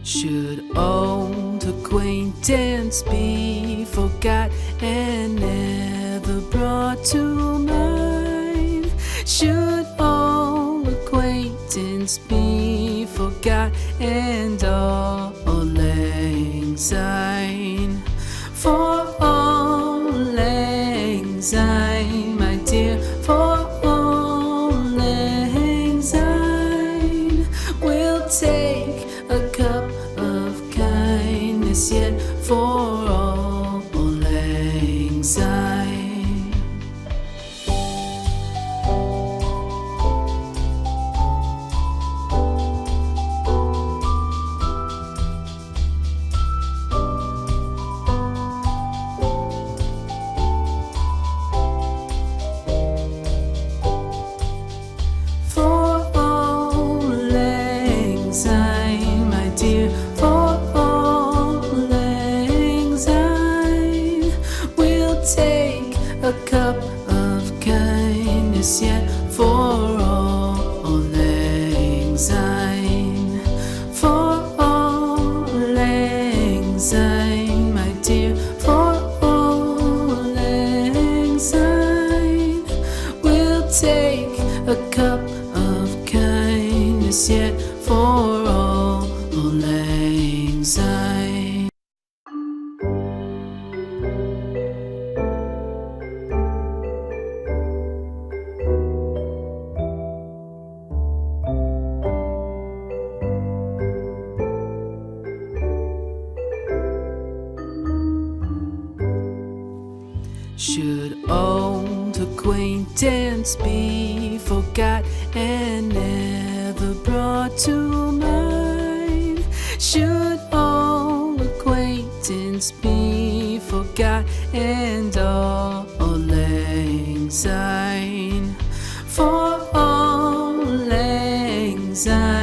Should old acquaintance be forgot and never brought to mind? Should old acquaintance be forgot and all lang syne? For all lang syne, my dear, for all lang syne, we'll take a cup of kindness yet for all lang syne. For all lang syne, my dear, for all lang syne, we'll take a cup of kindness yet for all lang syne. For all lang syne, my dear, for all lang syne, we'll take a cup of kindness yet for all lang syne. Should old acquaintance be forgot and never brought to mind? Should old acquaintance be forgot and all lang syne? For all lang syne.